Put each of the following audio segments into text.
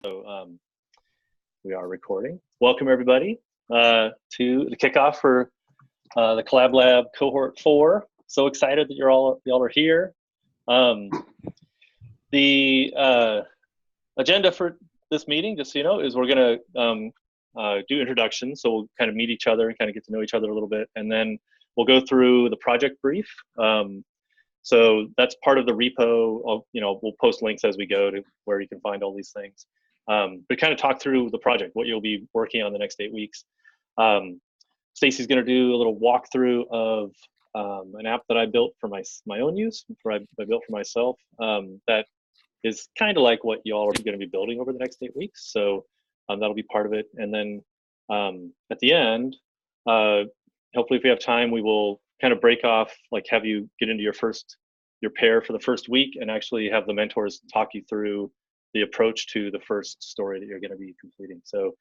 We are recording. Welcome everybody to the kickoff for the Collab Lab Cohort 4. So excited that y'all are here. The agenda for this meeting, just so you know, is we're gonna do introductions. So we'll kind of meet each other and kind of get to know each other a little bit, and then we'll go through the project brief. So that's part of the repo. We'll post links as we go to where you can find all these things. But kind of talk through the project, what you'll be working on the next 8 weeks. Stacie's going to do a little walkthrough of an app that I built for my own use, I built for myself. That is kind of like what y'all are going to be building over the next 8 weeks. So that'll be part of it. And then at the end, hopefully if we have time, we will kind of break off, like have you get into your pair for the first week and actually have the mentors talk you through the approach to the first story that you're going to be completing. So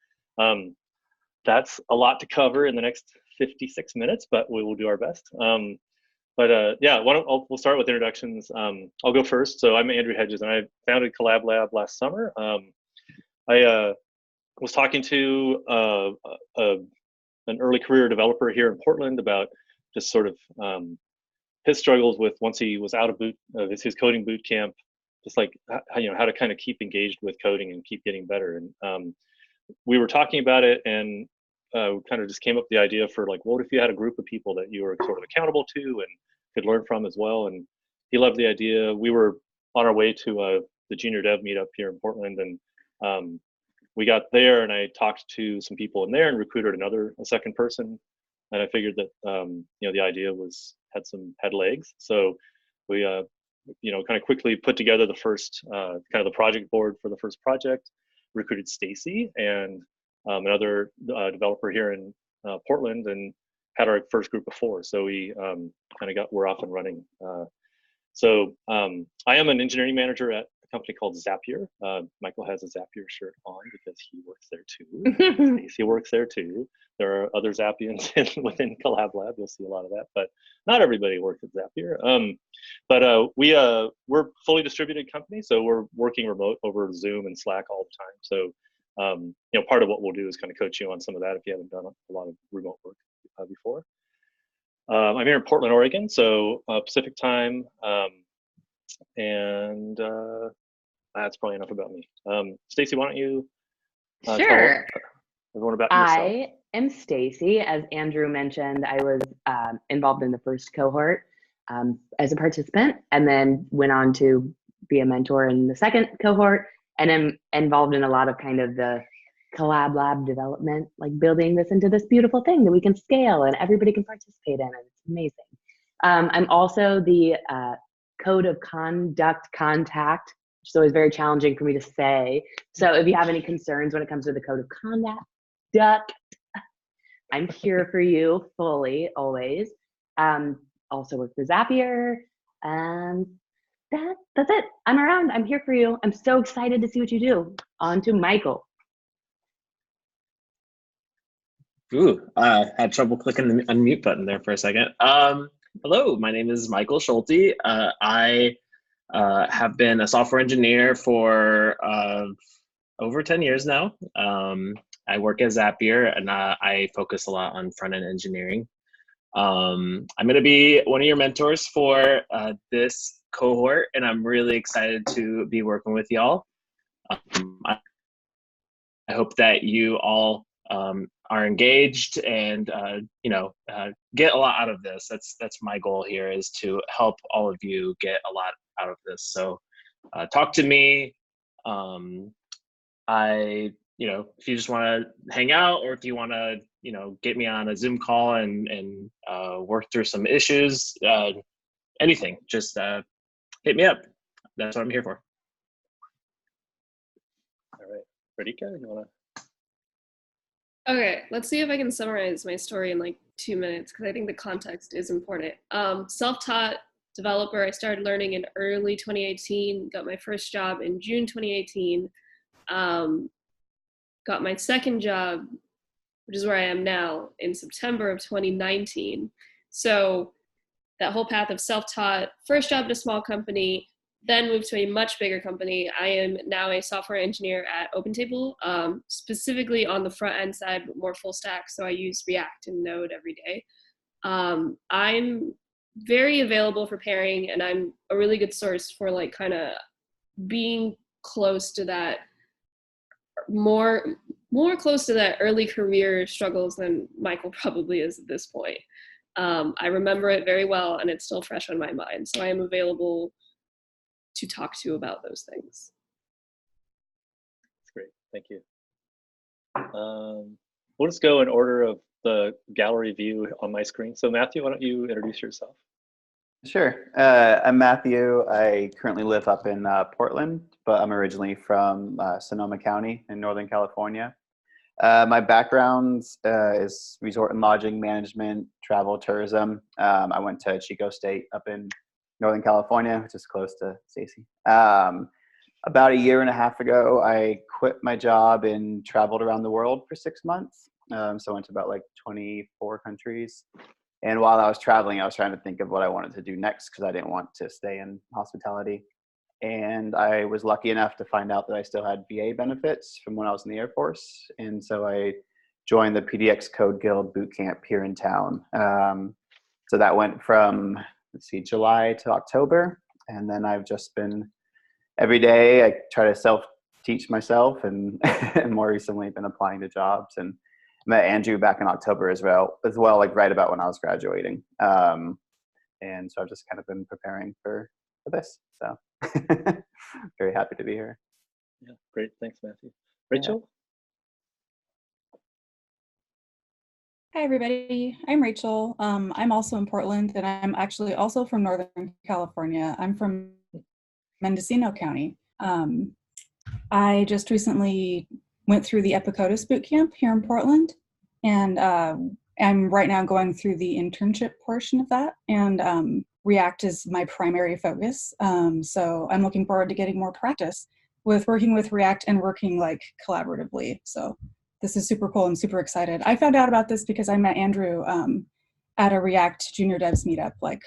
that's a lot to cover in the next 56 minutes, but we will do our best. Yeah, we'll start with introductions. I'll go first. So I'm Andrew Hedges, and I founded Collab Lab last summer. I was talking to an early career developer here in Portland about just sort of his struggles with once he was out of his coding boot camp, just like how to kind of keep engaged with coding and keep getting better. And we were talking about it, and kind of just came up with the idea for like, what if you had a group of people that you were sort of accountable to and could learn from as well? And he loved the idea. We were on our way to the junior dev meetup here in Portland, and we got there, and I talked to some people in there and recruited a second person. And I figured that the idea had legs. So we kind of quickly put together the first kind of the project board for the first project, recruited Stacie and another developer here in Portland, and had our first group of 4. So we we're off and running. So I am an engineering manager at a company called Zapier. Michael has a Zapier shirt on because he works there too. Stacie works there too. There are other Zapians within Collab Lab. You'll see a lot of that, but not everybody works at Zapier. We're a fully distributed company, so we're working remote over Zoom and Slack all the time. So part of what we'll do is kind of coach you on some of that if you haven't done a lot of remote work before. I'm here in Portland, Oregon, so Pacific time, and that's probably enough about me. Stacie, why don't you sure. tell everyone about yourself? I am Stacie. As Andrew mentioned, I was involved in the first cohort as a participant, and then went on to be a mentor in the second cohort, and am involved in a lot of kind of the Collab Lab development, like building this into this beautiful thing that we can scale and everybody can participate in, and it's amazing. I'm also the code of conduct contact, which is always very challenging for me to say. So if you have any concerns when it comes to the code of conduct, I'm here for you fully, always. Also work for Zapier, and that's it. I'm around. I'm here for you. I'm so excited to see what you do. On to Michael. Ooh, I had trouble clicking the unmute button there for a second. Hello, my name is Michael Schulte. I have been a software engineer for over 10 years now. I work at Zapier, and I focus a lot on front-end engineering. I'm going to be one of your mentors for this cohort, and I'm really excited to be working with y'all. I hope that you all are engaged and get a lot out of this. That's my goal here, is to help all of you get a lot out of this. So talk to me. If you just want to hang out, or if you want to get me on a Zoom call and work through some issues, anything, just hit me up. That's what I'm here for. All right, Radhika, you want to? Okay, let's see if I can summarize my story in like 2 minutes, because I think the context is important. Self-taught developer. I started learning in early 2018, got my first job in June 2018, got my second job, which is where I am now, in September of 2019. So that whole path of self-taught, first job at a small company, then moved to a much bigger company. I am now a software engineer at OpenTable, specifically on the front end side, but more full stack. So I use React and Node every day. I'm very available for pairing, and I'm a really good source for like kind of being close to that, more close to that early career struggles than Michael probably is at this point. I remember it very well, and it's still fresh on my mind. So I am available to talk to about those things. That's great. Thank you. We'll just go in order of the gallery view on my screen. So Matthew, why don't you introduce yourself? Sure. I'm Matthew. I currently live up in Portland, but I'm originally from Sonoma County in Northern California. My background is resort and lodging management, travel, tourism. I went to Chico State up in Northern California, which is close to Stacie. About a year and a half ago, I quit my job and traveled around the world for 6 months. So I went to about like 24 countries. And while I was traveling, I was trying to think of what I wanted to do next because I didn't want to stay in hospitality. And I was lucky enough to find out that I still had VA benefits from when I was in the Air Force. And so I joined the PDX Code Guild boot camp here in town. So that went from, July to October. And then I've just been, every day I try to self-teach myself and, and more recently been applying to jobs. And met Andrew back in October as well, like right about when I was graduating. And so I've just kind of been preparing for this. So very happy to be here. Yeah, great. Thanks, Matthew. Rachel? Hi, everybody. I'm Rachel. I'm also in Portland, and I'm actually also from Northern California. I'm from Mendocino County. I just recently went through the Epicodus boot camp here in Portland, and I'm right now going through the internship portion of that, and React is my primary focus. So I'm looking forward to getting more practice with working with React and working like collaboratively. So this is super cool. I'm super excited. I found out about this because I met Andrew at a React Junior Devs meetup like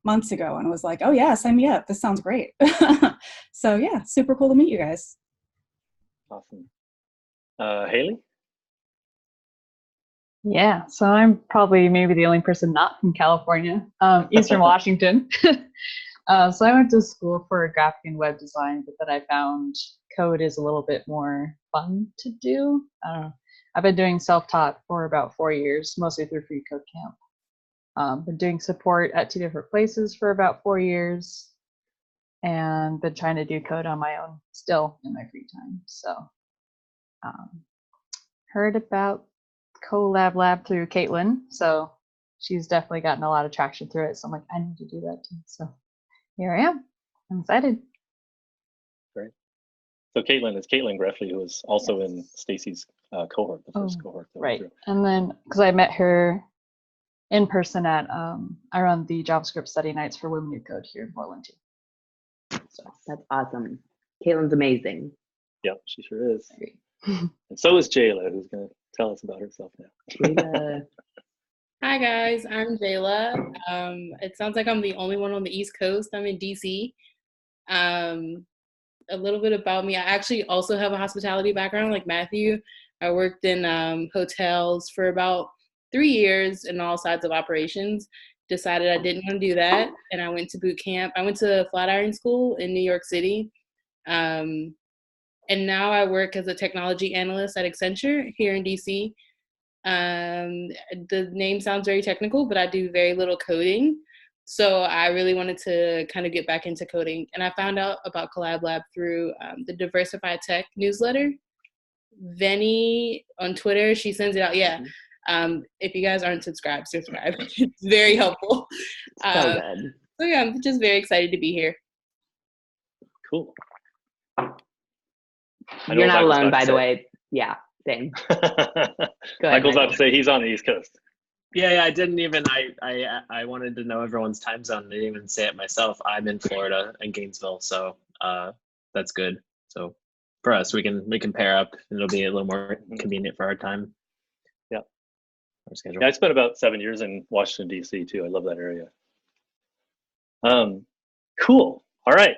months ago and was like, oh yeah, sign me up. This sounds great. So yeah, super cool to meet you guys. Awesome. Haley? Yeah, so I'm probably maybe the only person not from California, Eastern Washington. So I went to school for graphic and web design, but then I found code is a little bit more fun to do. I don't know. I've been doing self-taught for about 4 years, mostly through Free Code Camp. Been doing support at 2 different places for about 4 years, and been trying to do code on my own still in my free time. So heard about Collab Lab through Caitlin, so she's definitely gotten a lot of traction through it. So I'm like, I need to do that too. So here I am. I'm excited. Great. So Caitlin is Caitlin Greffley, who was also in Stacie's cohort, the first cohort. Right. And then, because I met her in person at, I run the JavaScript study nights for Women Who Code here in Portland too. So that's awesome. Caitlin's amazing. Yep, she sure is. And so is Jayla, who's going to tell us about herself now. Hi guys, I'm Jayla. It sounds like I'm the only one on the East Coast. I'm in DC. A little bit about me. I actually also have a hospitality background like Matthew. I worked in hotels for about 3 years in all sides of operations. Decided I didn't want to do that, and I went to boot camp. I went to Flatiron School in New York City. And now I work as a technology analyst at Accenture here in DC. The name sounds very technical, but I do very little coding. So I really wanted to kind of get back into coding. And I found out about Collab Lab through the Diversified Tech newsletter. Venny on Twitter, she sends it out. Yeah. If you guys aren't subscribed, subscribe. It's very helpful. So good. So yeah, I'm just very excited to be here. Cool. You're not alone, by the way. Yeah, same. Go ahead, Michael's about to say he's on the East Coast. Yeah, I didn't even, I wanted to know everyone's time zone. I didn't even say it myself. I'm in Florida in Gainesville, so that's good. So for us, we can pair up. It'll be a little more convenient for our time. Yeah. Our schedule. Yeah, I spent about 7 years in Washington, D.C. too. I love that area. Cool. All right.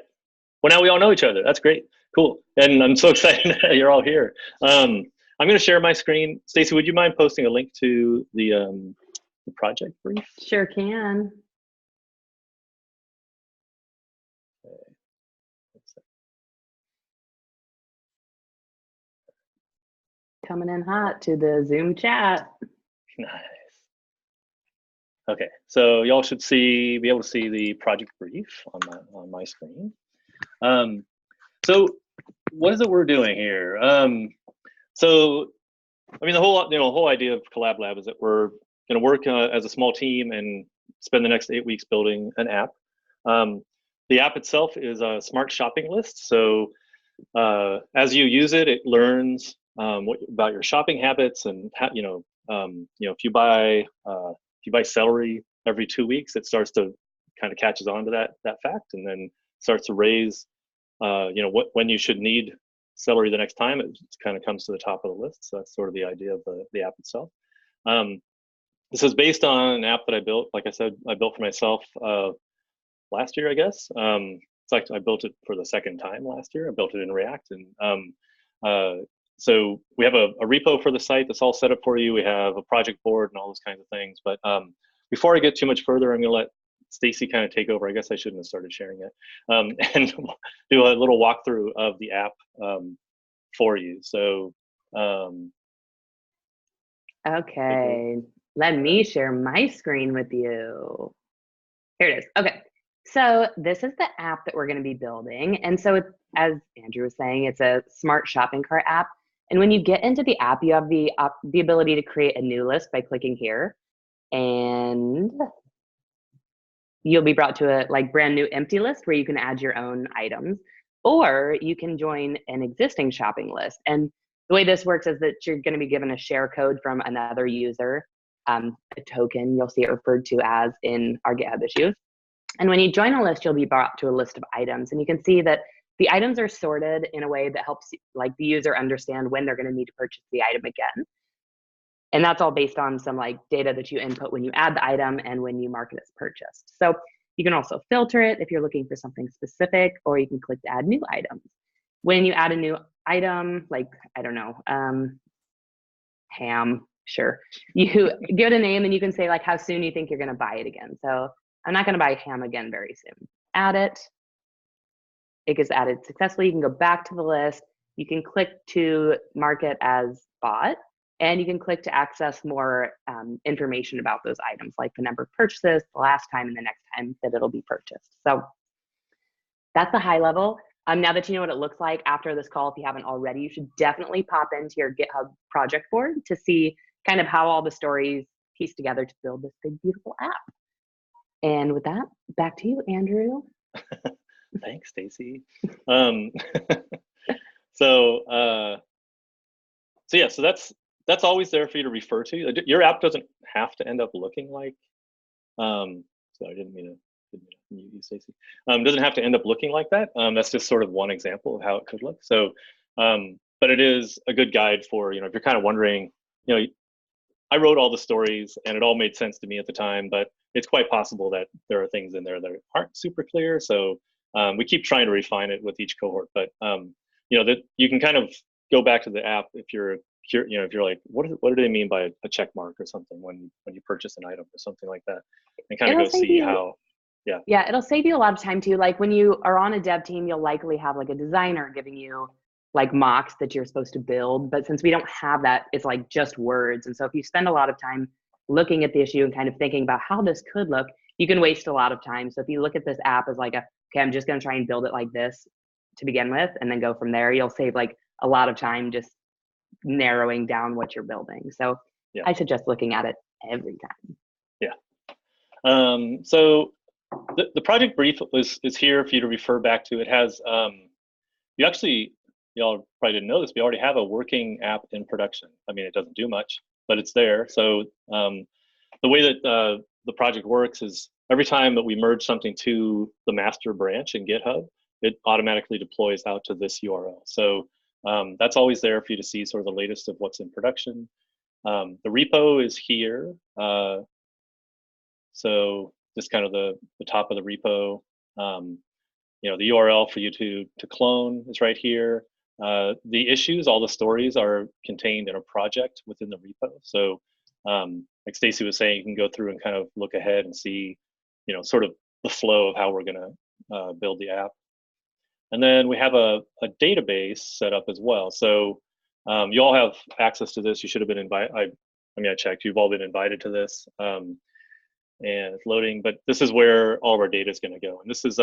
Well, now we all know each other. That's great. Cool. And I'm so excited that you're all here. I'm going to share my screen. Stacie, would you mind posting a link to the project brief? Sure can. Coming in hot to the Zoom chat. Nice. Okay, so y'all should be able to see the project brief on my screen. So what is it we're doing here? So I mean, the whole idea of Collab Lab is that we're going to work as a small team and spend the next 8 weeks building an app. The app itself is a smart shopping list. So as you use it, it learns about your shopping habits, and if you buy celery every 2 weeks, it starts to kind of catches on to that fact, and then starts to raise when you should need celery the next time. It kind of comes to the top of the list. So that's sort of the idea of the app itself. This is based on an app that I built. Like I said, I built for myself last year, I guess. It's like I built it for the second time last year. I built it in React, and so we have a repo for the site that's all set up for you. We have a project board and all those kinds of things. But before I get too much further, I'm going to let Stacie kind of take over. I guess I shouldn't have started sharing it, and do a little walkthrough of the app for you. So okay, let me share my screen with you. Here it is. Okay, so this is the app that we're going to be building. And so it's, as Andrew was saying, it's a smart shopping cart app. And when you get into the app, you have the ability to create a new list by clicking here. And you'll be brought to a brand new empty list where you can add your own items, or you can join an existing shopping list. And the way this works is that you're going to be given a share code from another user, a token. You'll see it referred to as in our GitHub issues. And when you join a list, you'll be brought to a list of items. And you can see that the items are sorted in a way that helps the user understand when they're going to need to purchase the item again. And that's all based on some data that you input when you add the item and when you mark it as purchased. So you can also filter it if you're looking for something specific, or you can click to add new items. When you add a new item, I don't know, ham, sure. You give it a name and you can say how soon you think you're going to buy it again. So I'm not going to buy ham again very soon. Add it. It gets added successfully. You can go back to the list. You can click to mark it as bought, and you can click to access more information about those items, like the number of purchases, the last time, and the next time that it'll be purchased. So that's the high level. Now that you know what it looks like after this call, if you haven't already, you should definitely pop into your GitHub project board to see kind of how all the stories piece together to build this big, beautiful app. And with that, back to you, Andrew. Thanks, Stacie. So yeah, so that's always there for you to refer to. Your app doesn't have to end up looking like. So I didn't mean to mute you, Stacie. Doesn't have to end up looking like that. That's just sort of one example of how it could look. So, but it is a good guide for if you're kind of wondering. I wrote all the stories and it all made sense to me at the time, but it's quite possible that there are things in there that aren't super clear. So we keep trying to refine it with each cohort, but that you can kind of go back to the app if you're if you're like, what do they mean by a check mark or something when you purchase an item or something like that, and kind of go see how. Yeah, it'll save you a lot of time too. When you are on a dev team, you'll likely have a designer giving you mocks that you're supposed to build. But since we don't have that, it's just words. And so if you spend a lot of time looking at the issue and kind of thinking about how this could look, you can waste a lot of time. So if you look at this app as okay, I'm just going to try and build it like this to begin with, and then go from there, you'll save a lot of time just narrowing down what you're building. So I suggest looking at it every time. Yeah. So the project brief is here for you to refer back to. It has, y'all probably didn't know this, we already have a working app in production. I mean, it doesn't do much, but it's there. So the way that the project works is every time that we merge something to the master branch in GitHub, it automatically deploys out to this URL. So that's always there for you to see sort of the latest of what's in production. The repo is here. So just kind of the top of the repo. the URL for you to clone is right here. The issues, all the stories are contained in a project within the repo. So like Stacie was saying, you can go through and kind of look ahead and see, sort of the flow of how we're going to build the app. And then we have a database set up as well. So you all have access to this. You should have been invited. I checked. You've all been invited to this. And it's loading. But this is where all of our data is going to go. And this is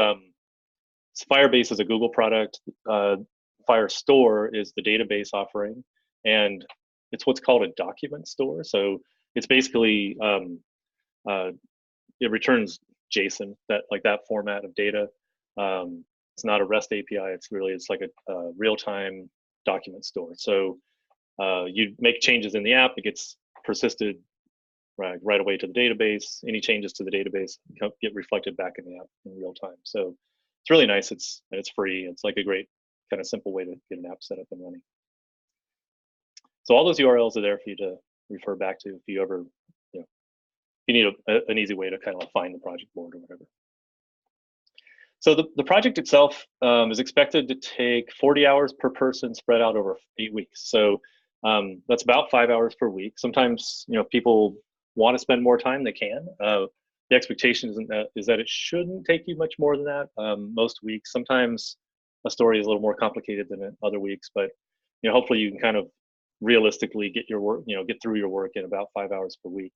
Firebase is a Google product. Firestore is the database offering, and it's what's called a document store. So it's basically it returns JSON, that format of data. It's not a REST API. It's like a real-time document store. So you make changes in the app, it gets persisted right away to the database. Any changes to the database get reflected back in the app in real time. So it's really nice. It's free. It's like a great kind of simple way to get an app set up and running. So all those URLs are there for you to refer back to if you ever, if you need an easy way to kind of find the project board or whatever. So the project itself is expected to take 40 hours per person spread out over 8 weeks. So that's about 5 hours per week. Sometimes, if people want to spend more time, they can. The expectation is that it shouldn't take you much more than that most weeks. Sometimes a story is a little more complicated than other weeks, but hopefully you can kind of realistically get your work, get through your work in about 5 hours per week.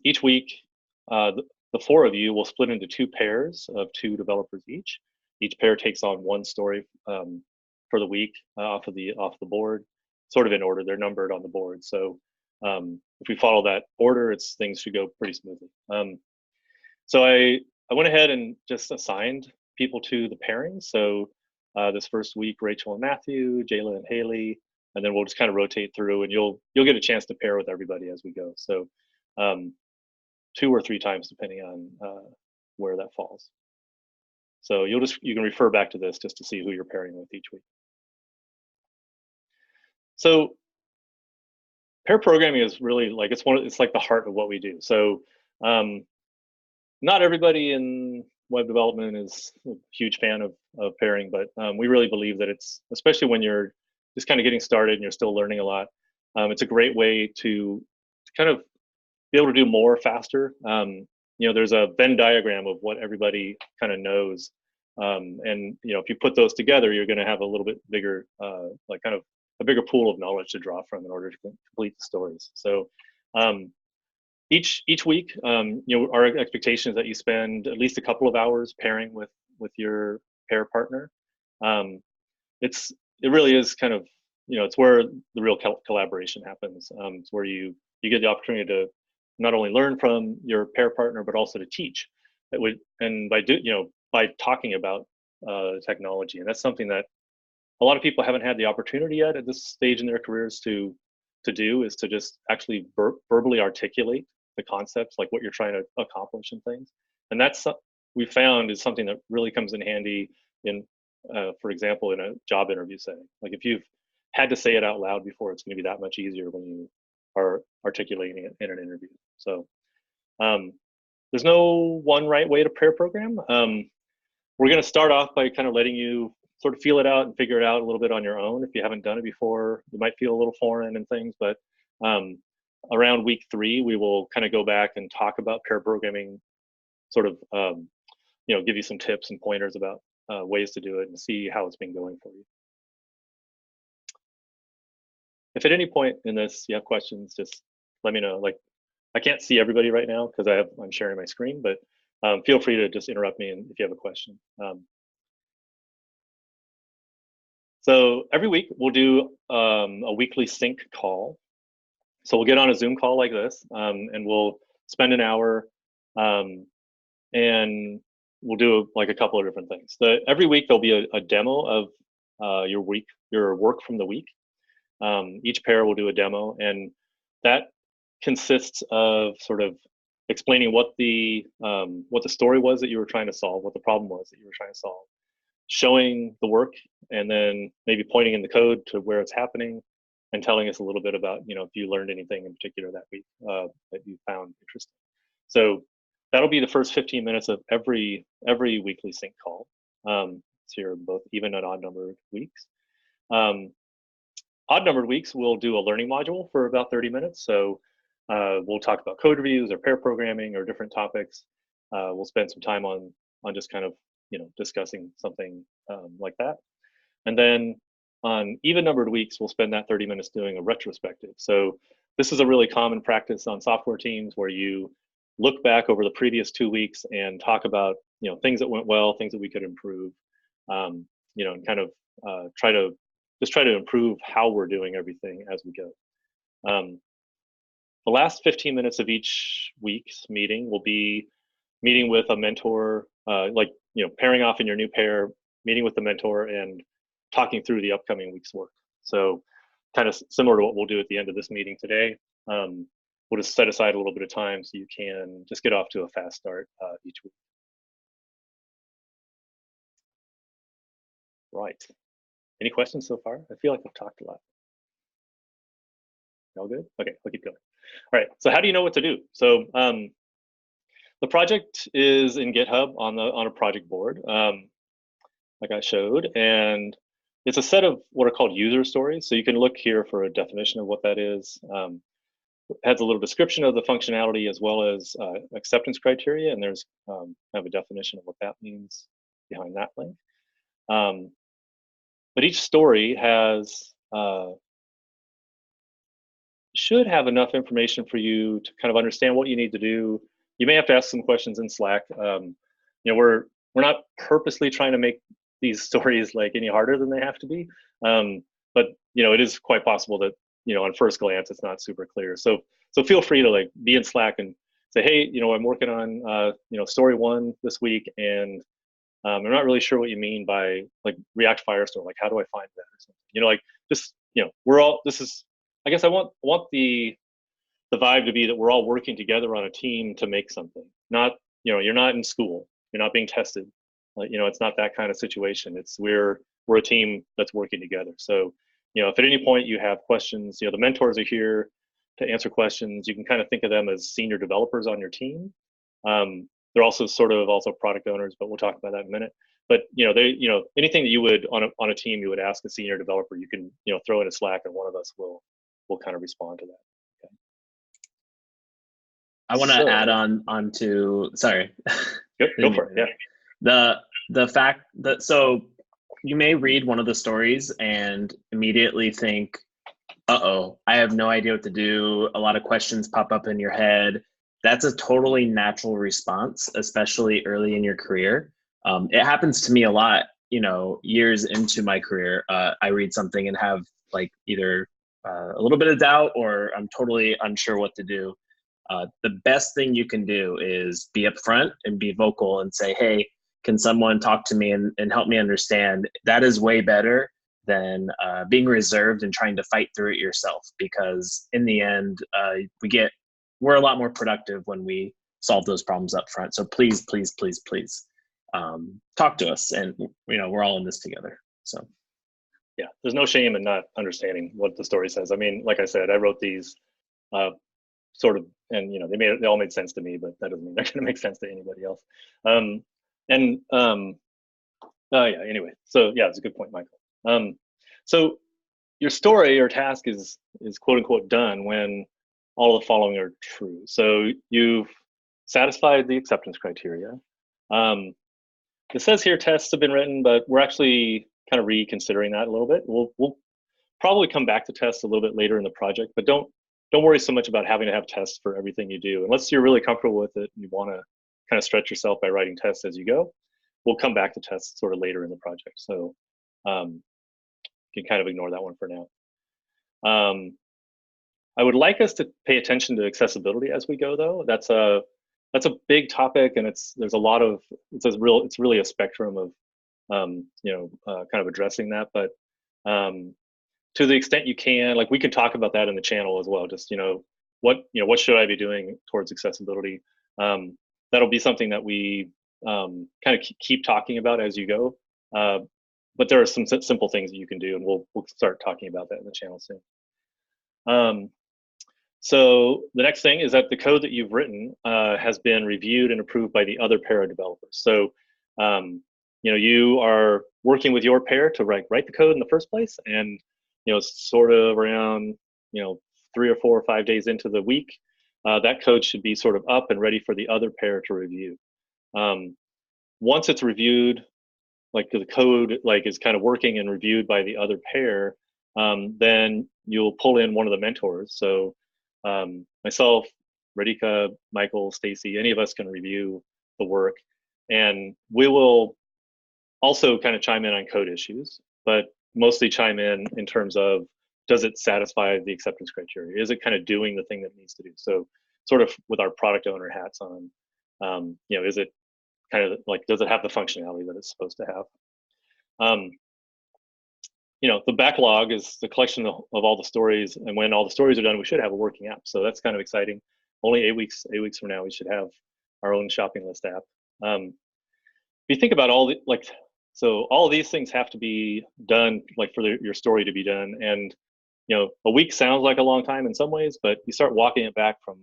Each week, the 4 of you will split into 2 pairs of 2 developers each. Each pair takes on 1 story for the week off the board, sort of in order. They're numbered on the board. So if we follow that order, things should go pretty smoothly. So I went ahead and just assigned people to the pairings. So this first week, Rachel and Matthew, Jayla and Haley, and then we'll just kind of rotate through, and you'll get a chance to pair with everybody as we go. So 2 or 3 times depending on where that falls. So you can refer back to this just to see who you're pairing with each week. So pair programming is really like it's like the heart of what we do. So not everybody in web development is a huge fan of pairing, but we really believe that it's, especially when you're just kind of getting started and you're still learning a lot, it's a great way to kind of be able to do more faster. There's a Venn diagram of what everybody kind of knows, and if you put those together, you're going to have a little bit bigger, kind of a bigger pool of knowledge to draw from in order to complete the stories. So each week, our expectation is that you spend at least a couple of hours pairing with your pair partner. It really is kind of, it's where the real collaboration happens. It's where you get the opportunity to not only learn from your pair partner, but also to teach. And by talking about technology, and that's something that a lot of people haven't had the opportunity yet at this stage in their careers to do, is to just actually verbally articulate the concepts, like what you're trying to accomplish and things. And that's we found is something that really comes in handy in, for example, in a job interview setting. Like if you've had to say it out loud before, it's going to be that much easier when you are articulating it in an interview. So there's no one right way to pair program. We're going to start off by kind of letting you sort of feel it out and figure it out a little bit on your own. If you haven't done it before, it might feel a little foreign and things, but around week 3, we will kind of go back and talk about pair programming, sort of, give you some tips and pointers about ways to do it and see how it's been going for you. If at any point in this you have questions, just let me know. Like, I can't see everybody right now because I'm sharing my screen, but feel free to just interrupt me if you have a question. So every week we'll do a weekly sync call. So we'll get on a Zoom call like this, and we'll spend an hour, and we'll do a couple of different things. Every week there'll be a demo of your work from the week. Each pair will do a demo, and that consists of sort of explaining what the story was that you were trying to solve, what the problem was that you were trying to solve, showing the work, and then maybe pointing in the code to where it's happening, and telling us a little bit about if you learned anything in particular that week that you found interesting. So that'll be the first 15 minutes of every weekly sync call. So you're both even and odd numbered weeks. Odd numbered weeks, we'll do a learning module for about 30 minutes. So we'll talk about code reviews or pair programming or different topics. We'll spend some time on just kind of, discussing something like that. And then on even numbered weeks, we'll spend that 30 minutes doing a retrospective. So this is a really common practice on software teams where you look back over the previous 2 weeks and talk about, things that went well, things that we could improve, and kind of try to improve how we're doing everything as we go. The last 15 minutes of each week's meeting will be meeting with a mentor, pairing off in your new pair, meeting with the mentor and talking through the upcoming week's work. So kind of similar to what we'll do at the end of this meeting today. We'll just set aside a little bit of time so you can just get off to a fast start each week. Right. Any questions so far? I feel like I've talked a lot. All good? Okay, we'll keep going. All right, so how do you know what to do? So the project is in GitHub on a project board, like I showed, and it's a set of what are called user stories. So you can look here for a definition of what that is. It has a little description of the functionality as well as acceptance criteria, and there's kind of a definition of what that means behind that link. But each story should have enough information for you to kind of understand what you need to do. You may have to ask some questions in Slack. We're not purposely trying to make these stories like any harder than they have to be, but it is quite possible that on first glance it's not super clear. So feel free to be in Slack and say, hey, I'm working on story 1 this week, and I'm not really sure what you mean by React Firestore. How do I find that or something? We're all. This is. I guess I want the vibe to be that we're all working together on a team to make something. Not you're not in school. You're not being tested. It's not that kind of situation. It's we're a team that's working together. So if at any point you have questions, the mentors are here to answer questions. You can kind of think of them as senior developers on your team. They're also also product owners, but we'll talk about that in a minute. But anything that you would on a team you would ask a senior developer, you can throw in a Slack, and one of us will kind of respond to that. Okay. I want to add on to sorry. Go for it. Yeah. The fact that you may read one of the stories and immediately think, uh-oh, I have no idea what to do. A lot of questions pop up in your head. That's a totally natural response, especially early in your career. It happens to me a lot, years into my career. I read something and have either a little bit of doubt or I'm totally unsure what to do. The best thing you can do is be upfront and be vocal and say, hey, can someone talk to me and help me understand? That is way better than being reserved and trying to fight through it yourself, because in the end, we're a lot more productive when we solve those problems up front. So please, please, please, please talk to us, and we're all in this together. So yeah, there's no shame in not understanding what the story says. I mean, like I said, I wrote these sort of, and they all made sense to me, but that doesn't mean they're going to make sense to anybody else. Anyway, so yeah, it's a good point, Michael. So your story or task is quote unquote done when all the following are true. So you've satisfied the acceptance criteria. It says here tests have been written, but we're actually kind of reconsidering that a little bit. We'll probably come back to tests a little bit later in the project, but don't worry so much about having to have tests for everything you do. Unless you're really comfortable with it and you want to kind of stretch yourself by writing tests as you go, we'll come back to tests sort of later in the project. So you can kind of ignore that one for now. I would like us to pay attention to accessibility as we go, though. That's a big topic, and it's really a spectrum of kind of addressing that. But to the extent you can, we can talk about that in the channel as well. Just what should I be doing towards accessibility? That'll be something that we kind of keep talking about as you go. But there are some simple things that you can do, and we'll start talking about that in the channel soon. So the next thing is that the code that you've written has been reviewed and approved by the other para developers. So you are working with your pair to write the code in the first place, and sort of around 3 or 4 or 5 days into the week, that code should be sort of up and ready for the other pair to review. Once it's reviewed, like the code is kind of working and reviewed by the other pair, then you'll pull in one of the mentors. So myself, Radhika, Michael, Stacie, any of us can review the work, and we will also kind of chime in on code issues, but mostly chime in terms of, does it satisfy the acceptance criteria? Is it kind of doing the thing that it needs to do? So sort of with our product owner hats on, is it kind of does it have the functionality that it's supposed to have? The backlog is the collection of all the stories, and when all the stories are done, we should have a working app. So that's kind of exciting. Only 8 weeks from now, we should have our own shopping list app. If you think about all of these things have to be done for your story to be done, and a week sounds like a long time in some ways, but you start walking it back from,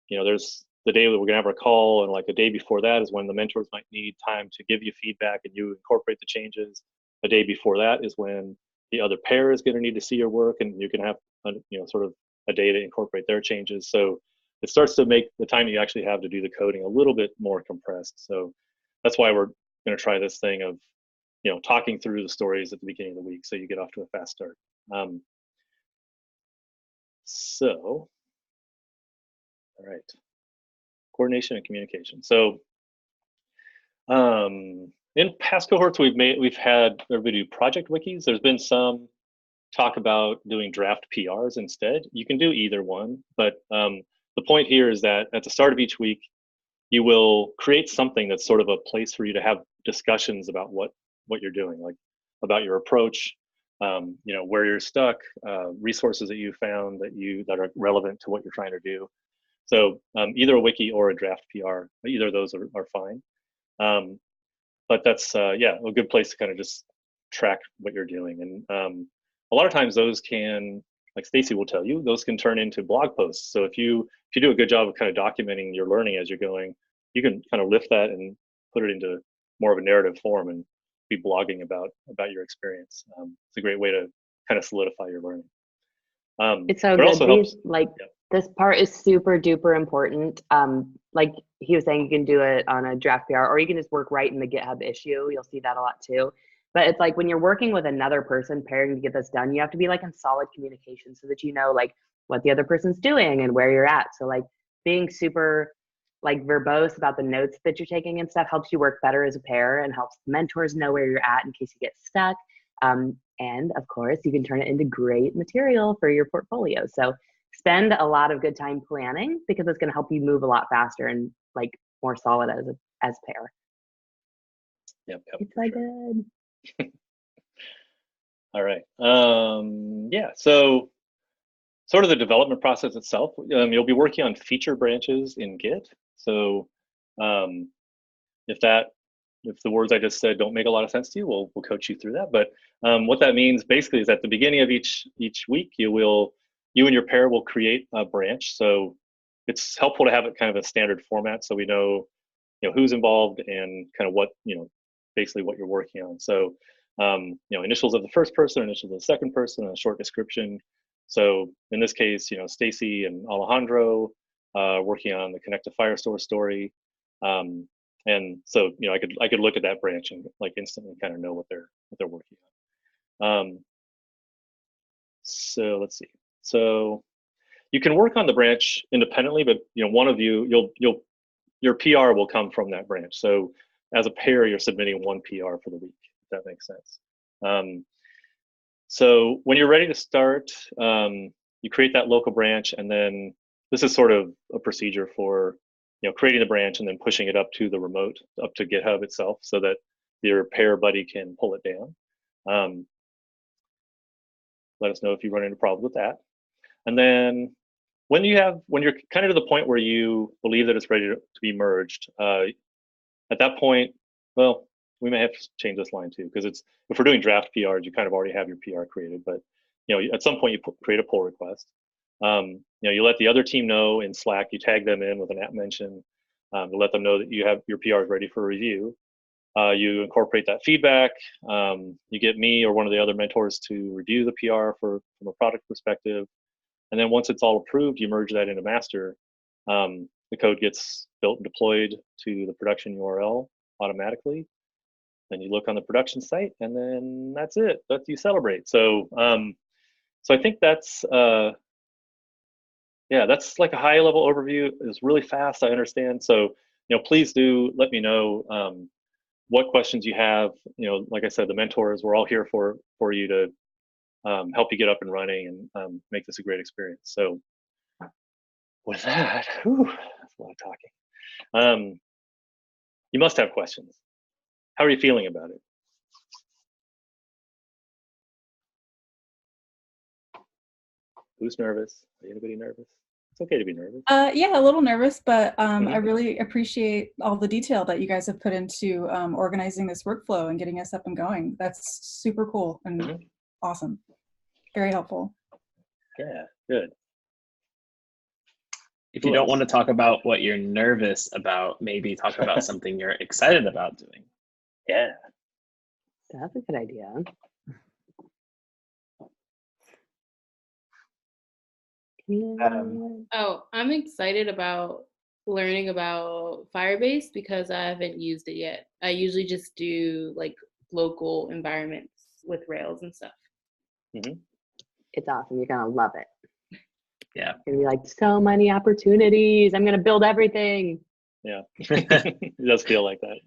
there's the day that we're gonna have our call, and a day before that is when the mentors might need time to give you feedback and you incorporate the changes. A day before that is when the other pair is gonna need to see your work, and you can have sort of a day to incorporate their changes. So it starts to make the time you actually have to do the coding a little bit more compressed. So that's why we're gonna try this thing of talking through the stories at the beginning of the week, so you get off to a fast start. So, all right, coordination and communication. So, in past cohorts, we've had everybody do project wikis. There's been some talk about doing draft PRs instead. You can do either one, but the point here is that at the start of each week, you will create something that's sort of a place for you to have discussions about what you're doing, about your approach, where you're stuck, resources that you found that are relevant to what you're trying to do. So either a wiki or a draft PR, either of those are fine. But that's a good place to kind of just track what you're doing. And a lot of times those can, like Stacie will tell you, those can turn into blog posts. So if you do a good job of kind of documenting your learning as you're going, you can kind of lift that and put it into more of a narrative form and be blogging about your experience. It's a great way to kind of solidify your learning. It's so good. This part is super duper important. Like he was saying, you can do it on a draft PR, or you can just work right in the GitHub issue. You'll see that a lot too. But it's when you're working with another person pairing to get this done, you have to be in solid communication so that what the other person's doing and where you're at. So being super verbose about the notes that you're taking and stuff helps you work better as a pair and helps the mentors know where you're at in case you get stuck. And of course, you can turn it into great material for your portfolio. So spend a lot of good time planning, because it's going to help you move a lot faster and more solid as a pair. Yep, it's so good. All right. So sort of the development process itself, you'll be working on feature branches in Git. So if the words I just said don't make a lot of sense to you, we'll coach you through that. But what that means basically is at the beginning of each week, you and your pair will create a branch. So it's helpful to have it kind of a standard format, so we know who's involved and kind of what basically what you're working on. So initials of the first person, initials of the second person, and a short description. So in this case, Stacie and Alejandro working on the Connect to Firestore story. And so I could look at that branch and instantly kind of know what they're working on. So let's see. So you can work on the branch independently, but one of you, your PR will come from that branch. So as a pair, you're submitting one PR for the week, if that makes sense. So when you're ready to start, you create that local branch, and then this is sort of a procedure for creating the branch and then pushing it up to the remote, up to GitHub itself, so that your pair buddy can pull it down. Let us know if you run into problems with that. And then when you're kind of to the point where you believe that it's ready to be merged, at that point, well, we may have to change this line too, because if we're doing draft PRs, you kind of already have your PR created. But at some point you create a pull request. You let the other team know in Slack. You tag them in with an app mention to let them know that you have your PRs ready for review. You incorporate that feedback. You get me or one of the other mentors to review the PR from a product perspective. And then once it's all approved, you merge that into master. The code gets built and deployed to the production URL automatically. Then you look on the production site, and then that's it. That's you celebrate. So, so I think that's yeah, that's like a high level overview. It's really fast, I understand. So, please do let me know what questions you have. Like I said, the mentors, we're all here for you to help you get up and running and make this a great experience. So with that, whew, that's a lot of talking. You must have questions. How are you feeling about it? Who's nervous? Anybody nervous? It's okay to be nervous. Yeah, a little nervous, but I really appreciate all the detail that you guys have put into organizing this workflow and getting us up and going. That's super cool and awesome. Very helpful. Yeah, good. If you don't want to talk about what you're nervous about, maybe talk about something you're excited about doing. Yeah. That's a good idea. Oh, I'm excited about learning about Firebase because I haven't used it yet. I usually just do like local environments with Rails and stuff. It's awesome. You're going to love it. Yeah. You're going to be like, so many opportunities. I'm going to build everything. Yeah. It does feel like that.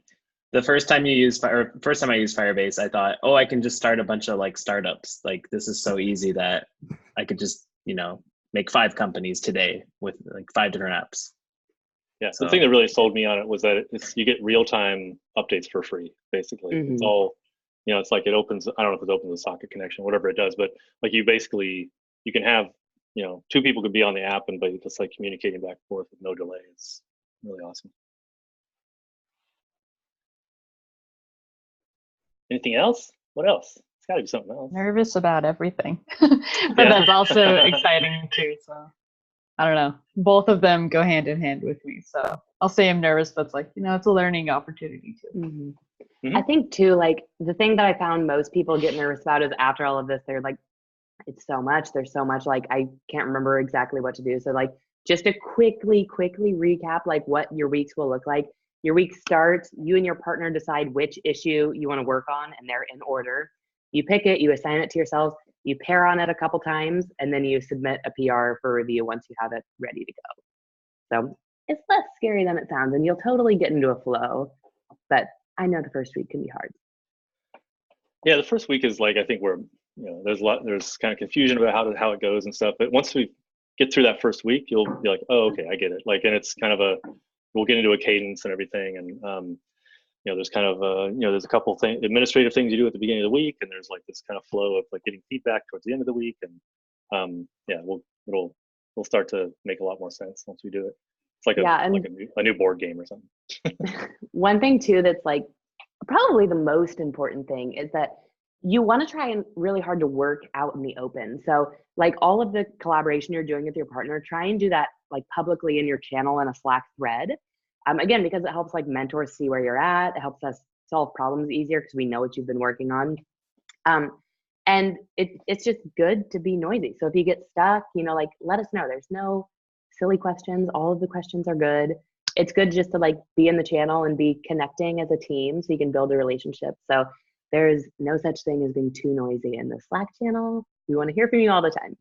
The first time I used Firebase, I thought, oh, I can just start a bunch of like startups. Like this is so easy that I could just, make 5 companies today with like 5 different apps. Yeah, so the thing that really sold me on it was that you get real-time updates for free, basically. It's all, it's like it opens, I don't know if it opens a socket connection, whatever it does, but like you can have, 2 people could be on the app but just like communicating back and forth with no delay. It's really awesome. Anything else? What else? It's got to be something else. Nervous about everything, but that's also exciting too. So I don't know. Both of them go hand in hand with me. So I'll say I'm nervous, but it's like it's a learning opportunity too. I think too, like the thing that I found most people get nervous about is after all of this, they're like, it's so much. There's so much. Like I can't remember exactly what to do. So like just to quickly recap, like what your weeks will look like. Your week starts. You and your partner decide which issue you want to work on, and they're in order. You pick it, you assign it to yourself, you pair on it a couple times, and then you submit a PR for review once you have it ready to go. So it's less scary than it sounds, and you'll totally get into a flow. But I know the first week can be hard. Yeah, the first week is like, I think there's kind of confusion about how it goes and stuff. But once we get through that first week, you'll be like, oh, okay, I get it. Like, and it's kind of we'll get into a cadence and everything, and there's kind of there's a couple administrative things you do at the beginning of the week, and there's like this kind of flow of like getting feedback towards the end of the week, and we'll start to make a lot more sense once we do it. It's like a new board game or something. One thing too that's like probably the most important thing is that you want to try and really hard to work out in the open. So like all of the collaboration you're doing with your partner, try and do that like publicly in your channel in a Slack thread. Again, because it helps like mentors see where you're at. It helps us solve problems easier because we know what you've been working on. And it's just good to be noisy. So if you get stuck, like let us know. There's no silly questions. All of the questions are good. It's good just to like be in the channel and be connecting as a team so you can build a relationship. So there's no such thing as being too noisy in the Slack channel. We want to hear from you all the time.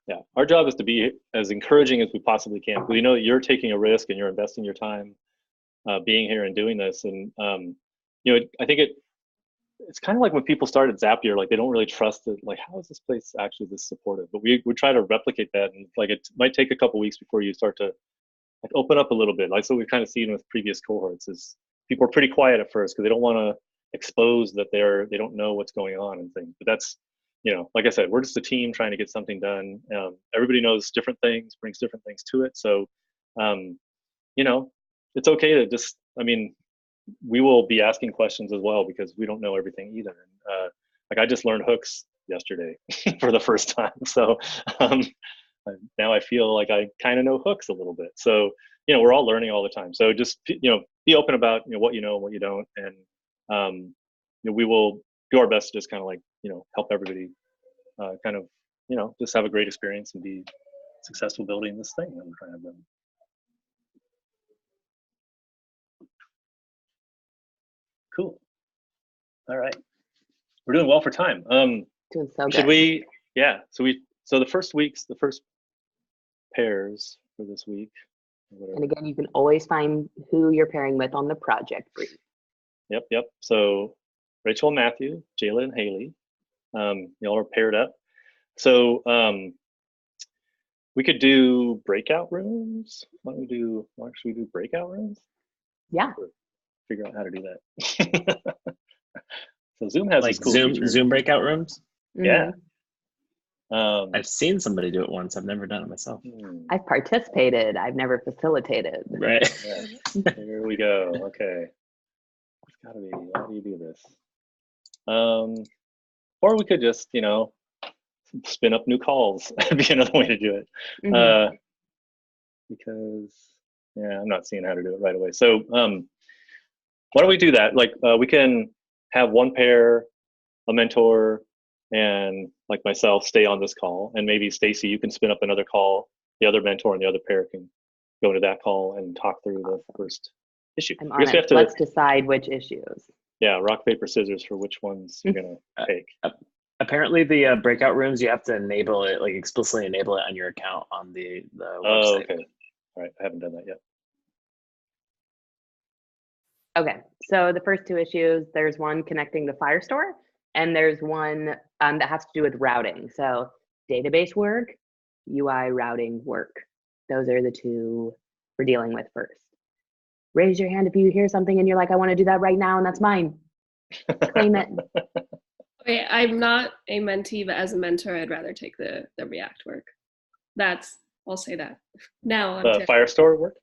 Yeah, our job is to be as encouraging as we possibly can. We know that you're taking a risk and you're investing your time being here and doing this. And, I think it's kind of like when people start at Zapier, like they don't really trust it. Like, how is this place actually this supportive? But we try to replicate that. And like, it might take a couple weeks before you start to like open up a little bit. Like, so we've kind of seen with previous cohorts is people are pretty quiet at first because they don't want to expose that they don't know what's going on and things. But that's, like I said, we're just a team trying to get something done. Everybody knows different things, brings different things to it. So, it's okay to just, we will be asking questions as well because we don't know everything either. And, like I just learned hooks yesterday for the first time. So now I feel like I kind of know hooks a little bit. So, we're all learning all the time. So just, be open about, what you know and what you don't. And, we will do our best to just kind of like, help everybody kind of, just have a great experience and be successful building this thing that we're trying to build. Cool. All right. We're doing well for time. Doing so good. Should we, so the first pairs for this week. And again, you can always find who you're pairing with on the project brief. Yep. So Rachel and Matthew, Jayla and Haley, y'all are paired up. So we could do breakout rooms. Why don't we do breakout rooms? Yeah. Figure out how to do that. So Zoom has like this cool Zoom breakout rooms. Yeah. I've seen somebody do it once. I've never done it myself. I've participated. I've never facilitated. Right. Here we go. Okay. It's gotta be. How do you do this? Or we could just, spin up new calls. That'd be another way to do it. Because I'm not seeing how to do it right away. So why don't we do that? Like we can have one pair, a mentor, and like myself stay on this call, and maybe Stacie, you can spin up another call. The other mentor and the other pair can go into that call and talk through the first issue. I'm on it. Let's decide which issues. Yeah, rock, paper, scissors for which ones you're gonna take. Apparently, the breakout rooms, you have to enable it, like explicitly enable it on your account on the website. Oh, okay. All right, I haven't done that yet. Okay, so the first two issues, there's one connecting to Firestore, and there's one that has to do with routing. So database work, UI routing work. Those are the two we're dealing with first. Raise your hand if you hear something and you're like, I want to do that right now, and that's mine. Claim it. Okay, I'm not a mentee, but as a mentor, I'd rather take the React work. I'll say that. Now the Firestore work?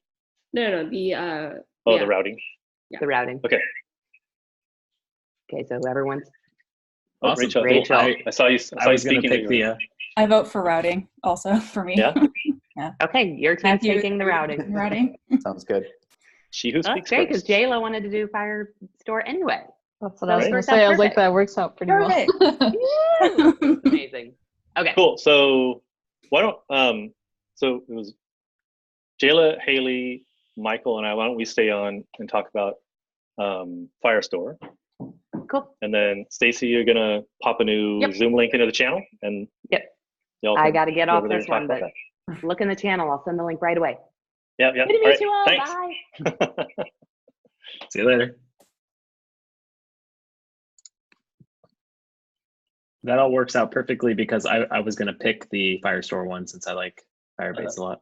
No, the the routing. Yeah. The routing. Okay. Okay, so whoever wants. Oh, awesome. Rachel. I saw you. I was going to pick the. I vote for routing also for me. Yeah. Yeah. Okay, your team's taking the routing. Routing. Sounds good. She who speaks great, because first. Jayla wanted to do Firestore anyway. That's what I was going to say. I was like, that works out pretty well. Amazing. Okay. Cool. So why don't so it was Jayla, Haley, Michael, and I. Why don't we stay on and talk about Firestore? Cool. And then Stacie, you're gonna pop a new Zoom link into the channel, and I got to get off this one, but look in the channel. I'll send the link right away. Yeah. Good to meet you all. Thanks. Bye. See you later. That all works out perfectly because I was going to pick the Firestore one since I like Firebase a lot.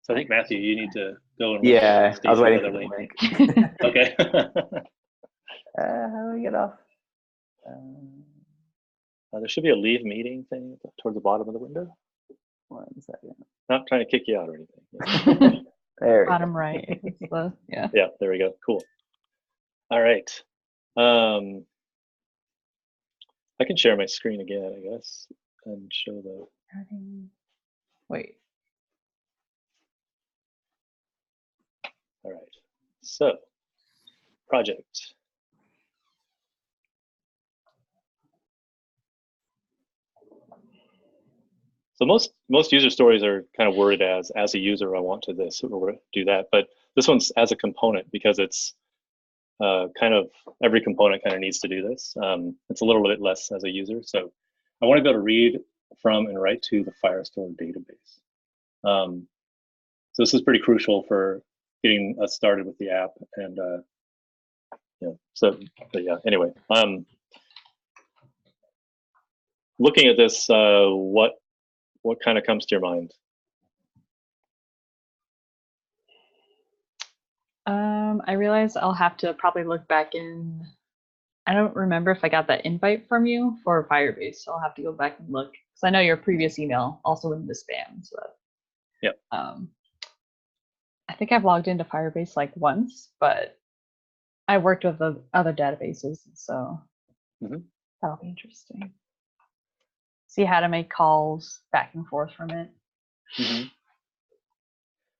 So I think, Matthew, you need to go and I was waiting for the link. Okay. How do we get off? There should be a leave meeting thing towards the bottom of the window. 1 second. Not trying to kick you out or anything. There. Bottom right. Yeah. Yeah, there we go. Cool. All right. I can share my screen again, I guess, and show the. Wait. All right. So, project. So most user stories are kind of worded as a user, I want to this or do that, but this one's as a component because it's kind of every component kind of needs to do this. It's a little bit less as a user. So I want to be able to read from and write to the Firestore database. So this is pretty crucial for getting us started with the app. And anyway, looking at this, what kind of comes to your mind? I realize I'll have to probably look back in. I don't remember if I got that invite from you for Firebase, so I'll have to go back and look because I know your previous email also went into spam. So, yep. I think I've logged into Firebase like once, but I worked with the other databases, so that'll be interesting. See how to make calls back and forth from it.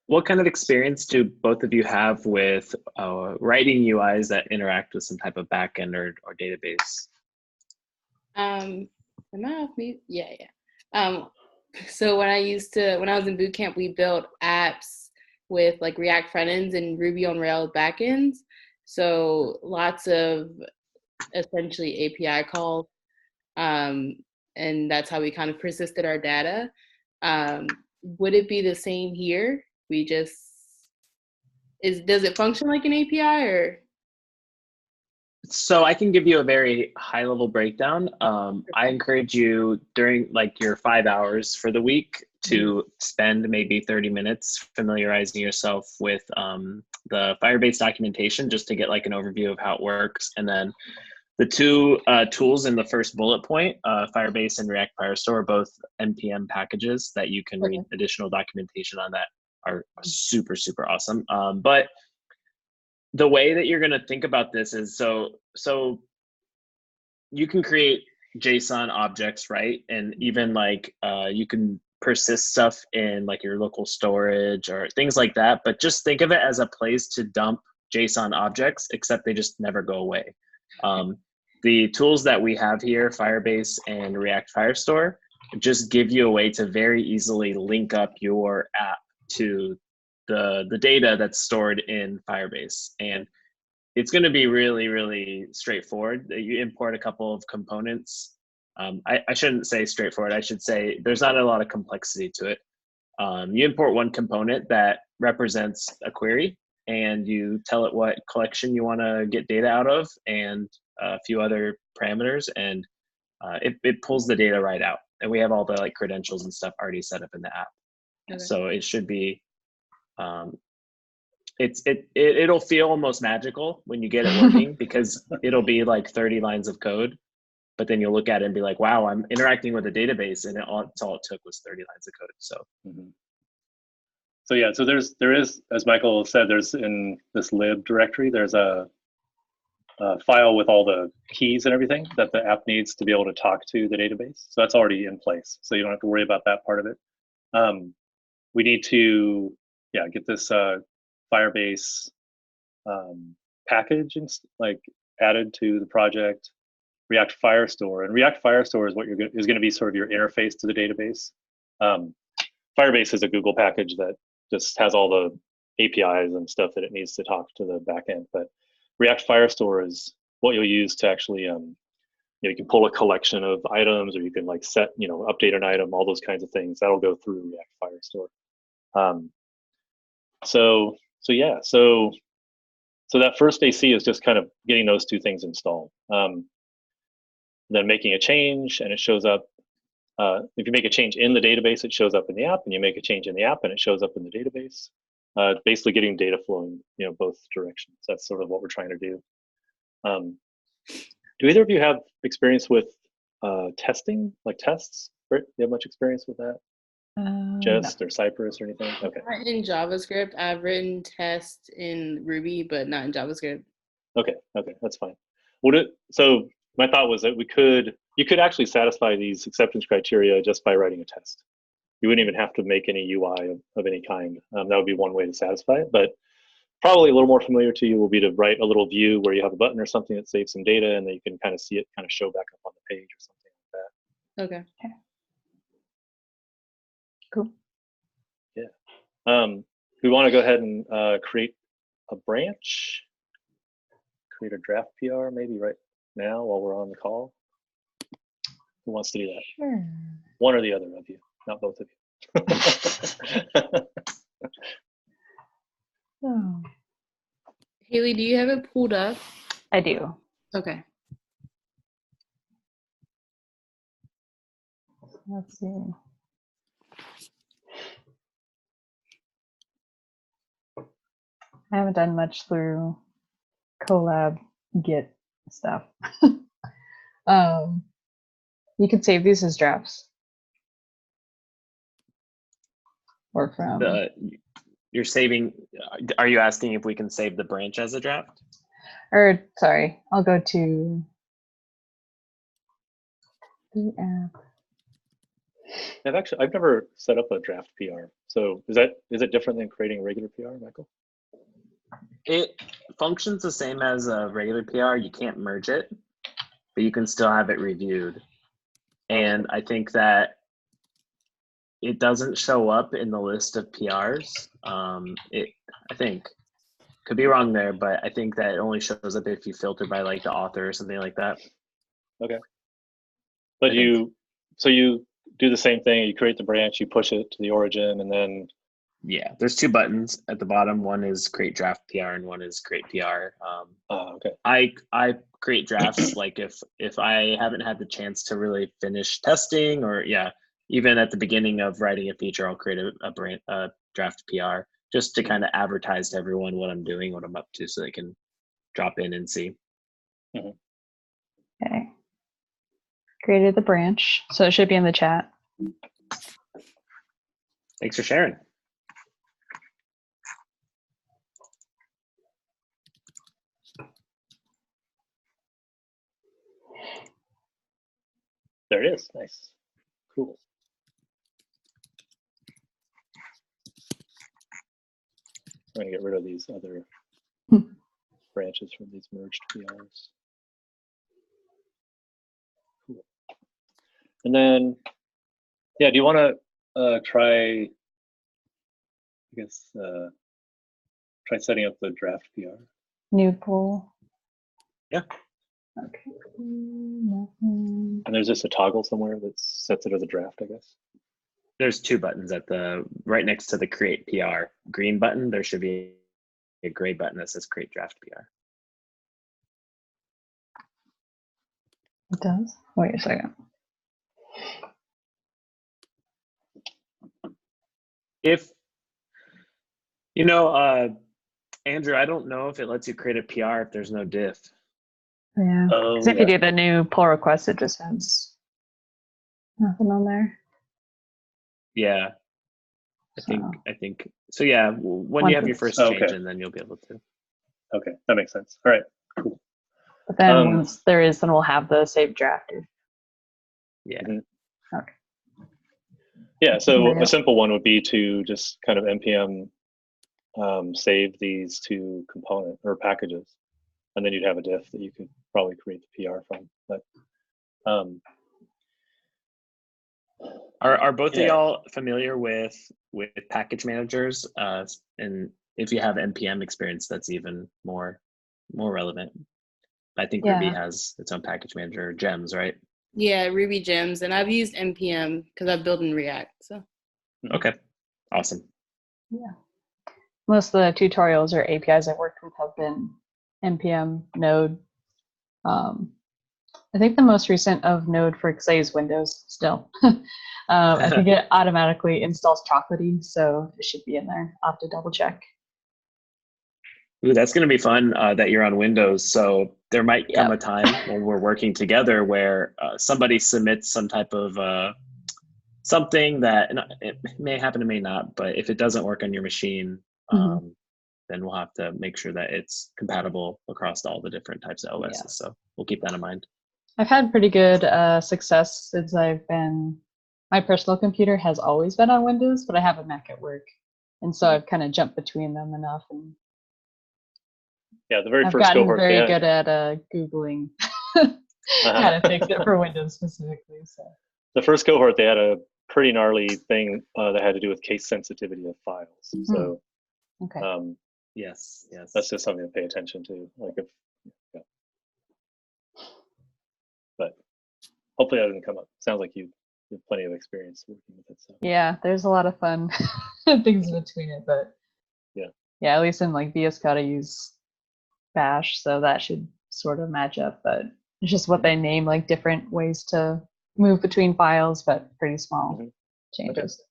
What kind of experience do both of you have with writing UIs that interact with some type of backend or database? Am I off mute? Yeah. So when I was in boot camp, we built apps with like React front ends and Ruby on Rails backends. So lots of essentially API calls, and that's how we kind of persisted our data. Would it be the same here? Does it function like an API or? So I can give you a very high level breakdown. I encourage you during like your 5 hours for the week to spend maybe 30 minutes familiarizing yourself with the Firebase documentation just to get like an overview of how it works. And then the two tools in the first bullet point, Firebase and React Firestore, are both NPM packages that you can read additional documentation on that are super, super awesome. But the way that you're going to think about this is so you can create JSON objects, right? And even like you can persist stuff in like your local storage or things like that. But just think of it as a place to dump JSON objects, except they just never go away. The tools that we have here, Firebase and React Firestore, just give you a way to very easily link up your app to the data that's stored in Firebase. And it's going to be really, really straightforward. You import a couple of components. I shouldn't say straightforward. I should say there's not a lot of complexity to it. You import one component that represents a query, and you tell it what collection you want to get data out of and a few other parameters, and it pulls the data right out. And we have all the like credentials and stuff already set up in the app. Okay. So it should be, it'll feel almost magical when you get it working because it'll be like 30 lines of code, but then you'll look at it and be like, wow, I'm interacting with a database, and that's all it took was 30 lines of code. So. So yeah, so there is, as Michael said, there's in this lib directory, there's a file with all the keys and everything that the app needs to be able to talk to the database. So that's already in place. So you don't have to worry about that part of it. We need to, get this Firebase package and like added to the project. React Firestore, and React Firestore is what is going to be sort of your interface to the database. Firebase is a Google package that just has all the APIs and stuff that it needs to talk to the backend. But React Firestore is what you'll use to actually, you can pull a collection of items, or you can like set, update an item, all those kinds of things. That'll go through React Firestore. So that first AC is just kind of getting those two things installed. Then making a change, and it shows up. If you make a change in the database, it shows up in the app, and you make a change in the app, and it shows up in the database. Basically getting data flowing, both directions. That's sort of what we're trying to do. Do either of you have experience with testing, like tests? Britt, you have much experience with that? Jest or Cypress or anything? Okay. Not in JavaScript. I've written tests in Ruby, but not in JavaScript. Okay, that's fine. So my thought was that you could actually satisfy these acceptance criteria just by writing a test. You wouldn't even have to make any UI of any kind. That would be one way to satisfy it. But probably a little more familiar to you will be to write a little view where you have a button or something that saves some data, and then you can kind of see it kind of show back up on the page or something like that. Okay. Cool. Yeah. We want to go ahead and create a branch, create a draft PR maybe right now while we're on the call. Who wants to do that? Sure. One or the other of you, not both of you. Oh. Haley, do you have it pulled up? I do. Okay. Let's see. I haven't done much through Collab Git stuff. You can save these as drafts. Or from... You're saving, are you asking if we can save the branch as a draft? Or, sorry, I'll go to the app. I've never set up a draft PR, So is it different than creating a regular PR, Michael? It functions the same as a regular PR. You can't merge it, but you can still have it reviewed. And I think that it doesn't show up in the list of PRs. I think, could be wrong there, but I think that it only shows up if you filter by like the author or something like that. Okay. But so you do the same thing. You create the branch, you push it to the origin, and then. Yeah, there's two buttons at the bottom. One is create draft PR and one is create PR. Okay. I create drafts like if I haven't had the chance to really finish testing, or even at the beginning of writing a feature, I'll create a draft PR just to kind of advertise to everyone what I'm doing, what I'm up to, so they can drop in and see. Okay. Created the branch, so it should be in the chat. Thanks for sharing. There it is. Nice. Cool. I'm going to get rid of these other branches from these merged PRs. Cool. And then, do you want to try, try setting up the draft PR? New poll. Yeah. Okay. And there's just a toggle somewhere that sets it as a draft, I guess. There's two buttons right next to the create PR green button. There should be a gray button that says create draft PR. It does? Wait a second. If, Andrew, I don't know if it lets you create a PR if there's no diff. Yeah. Because if you do the new pull request, it just has nothing on there. Yeah. I think so. Yeah. When you have your first change, and then you'll be able to. Okay, that makes sense. All right, cool. But then once there is, then we'll have the save drafted. Yeah. Okay. Yeah, so a simple one would be to just kind of npm save these two component or packages, and then you'd have a diff that you could probably create the PR from. But are both of y'all familiar with package managers? And if you have npm experience, that's even more relevant. I think Ruby has its own package manager, Gems, right? Yeah, Ruby Gems, and I've used npm because I've built in React. So. Okay, awesome. Yeah, most of the tutorials or APIs I've worked with have been npm Node. I think the most recent of Node for because I use Windows still. I think it automatically installs Chocolatey, so it should be in there. I'll have to double check. Ooh, that's going to be fun that you're on Windows. So there might come a time when we're working together where somebody submits some type of something that it may happen, it may not, but if it doesn't work on your machine, then we'll have to make sure that it's compatible across all the different types of OSs. So we'll keep that in mind. I've had pretty good success since my personal computer has always been on Windows, but I have a Mac at work. And so I've kind of jumped between them enough. And the very I've first gotten cohort. very good at Googling how to fix it for Windows specifically. So the first cohort, they had a pretty gnarly thing that had to do with case sensitivity of files. So yes, that's just something to pay attention to. Like but hopefully that doesn't come up. Sounds like you have plenty of experience working with it. So. Yeah, there's a lot of fun things in between it, but at least in like VS Code I use Bash, so that should sort of match up. But it's just what they name like different ways to move between files, but pretty small changes.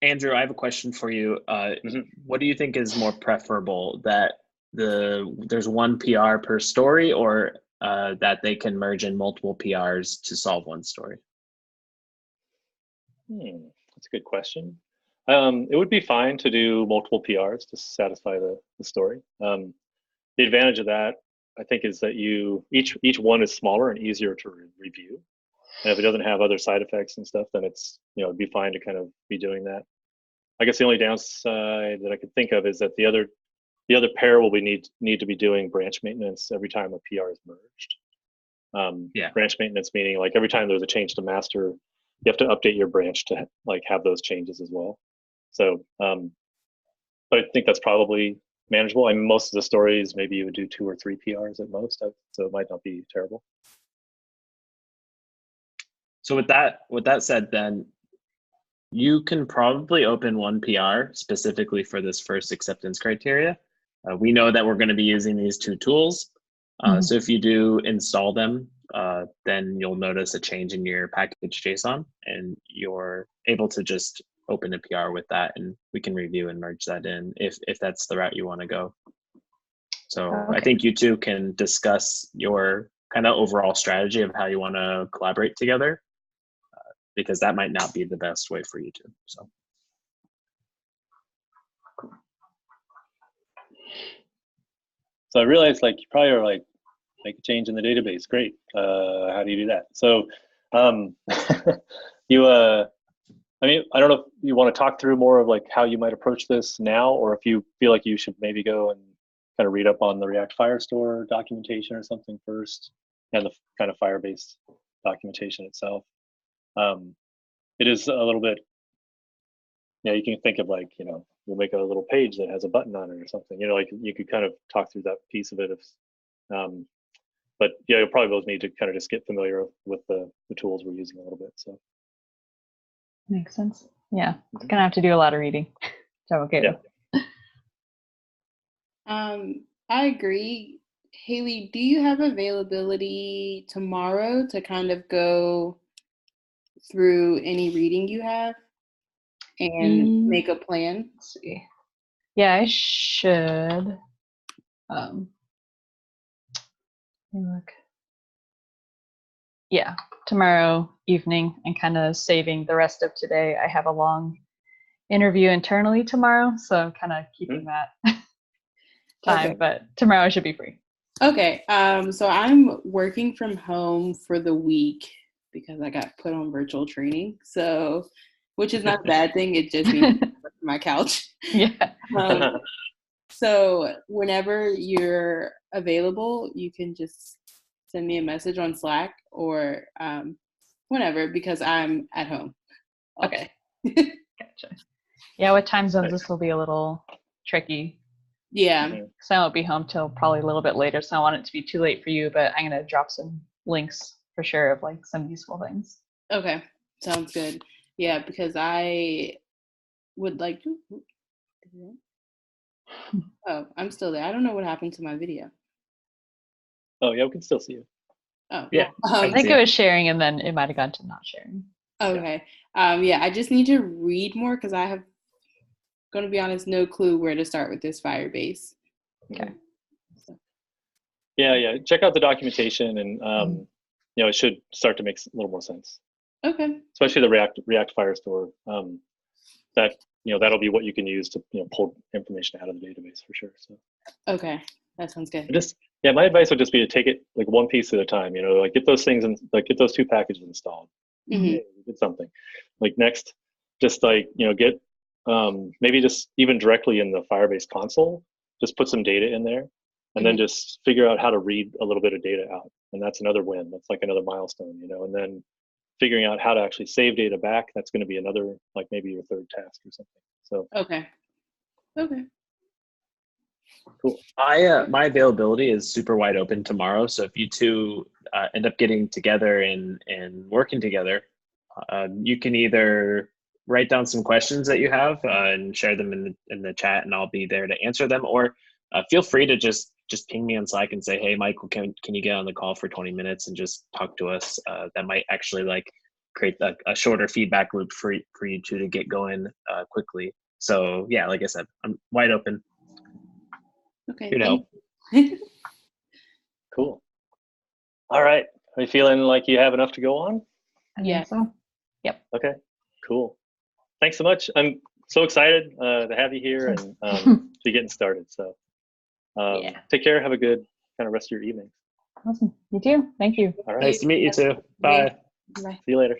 Okay. Andrew, I have a question for you. What do you think is more preferable, that there's one PR per story, or that they can merge in multiple PRs to solve one story? That's a good question. It would be fine to do multiple PRs to satisfy the story. The advantage of that, I think, is that each one is smaller and easier to review. And if it doesn't have other side effects and stuff, then it'd be fine to kind of be doing that. I guess the only downside that I could think of is that the other pair will need to be doing branch maintenance every time a PR is merged. Branch maintenance meaning like every time there's a change to master, you have to update your branch to like have those changes as well. So, but I think that's probably manageable. I mean, most of the stories, maybe you would do 2 or 3 PRs at most, so it might not be terrible. So with that said, then you can probably open 1 PR specifically for this first acceptance criteria. We know that we're going to be using these 2 tools. So if you do install them, then you'll notice a change in your package JSON, and you're able to just open a PR with that, and we can review and merge that in if that's the route you want to go. So I think you two can discuss your kind of overall strategy of how you want to collaborate together, because that might not be the best way for you two. So I realized like you probably are like, make a change in the database. Great. How do you do that? So I mean, I don't know if you want to talk through more of like how you might approach this now, or if you feel like you should maybe go and kind of read up on the React Firestore documentation or something first, and the kind of Firebase documentation itself. It is a little bit, you can think of like, we'll make a little page that has a button on it or something, like you could kind of talk through that piece of it. But yeah, you'll probably both need to kind of just get familiar with the tools we're using a little bit. So makes sense. Yeah, it's gonna have to do a lot of reading. So okay. Yeah. I agree. Haley, do you have availability tomorrow to kind of go through any reading you have and make a plan? Let's see. Yeah, I should. Let me look. Yeah, tomorrow evening, and kind of saving the rest of today. I have a long interview internally tomorrow, so I'm kind of keeping that time, Okay. But tomorrow I should be free. Okay, so I'm working from home for the week because I got put on virtual training, so which is not a bad thing. It just means I work from my couch. Yeah. So whenever you're available, you can just send me a message on Slack or whenever, because I'm at home. Okay. Gotcha. Yeah, with time zones, this will be a little tricky. Yeah. So I won't be home till probably a little bit later, so I don't want it to be too late for you, but I'm going to drop some links for sure of like some useful things. Okay, sounds good. Yeah, because I would like to. Oh, I'm still there. I don't know what happened to my video. Oh, yeah, we can still see you. Oh, yeah. I think it was sharing, and then it might have gone to not sharing. Okay. Yeah, I just need to read more because I have, going to be honest, no clue where to start with this Firebase. Okay. So. Yeah. Check out the documentation, and it should start to make a little more sense. Okay. Especially the React Firestore. That'll be what you can use to pull information out of the database for sure. So. Okay, that sounds good. My advice would just be to take it like one piece at a time. Like get those things and like get those 2 packages installed. Mm-hmm. You did something. Like next, just like get maybe just even directly in the Firebase console, just put some data in there, and then just figure out how to read a little bit of data out. And that's another win. That's like another milestone, and then figuring out how to actually save data back, that's going to be another, like maybe your 3rd task or something. So Okay. Cool. My availability is super wide open tomorrow. So if you two end up getting together and working together, you can either write down some questions that you have and share them in the chat, and I'll be there to answer them. Or feel free to just ping me on Slack and say, hey, Michael, can you get on the call for 20 minutes and just talk to us? That might actually like create a shorter feedback loop for you two to get going quickly. So yeah, like I said, I'm wide open. Okay. Here to help. Cool. All right. Are you feeling like you have enough to go on? Yeah. So. Yep. Okay. Cool. Thanks so much. I'm so excited to have you here and to be getting started. So take care. Have a good kind of rest of your evening. Awesome. You too. Thank you. All right. Nice to meet you too. Bye. Bye. See you later.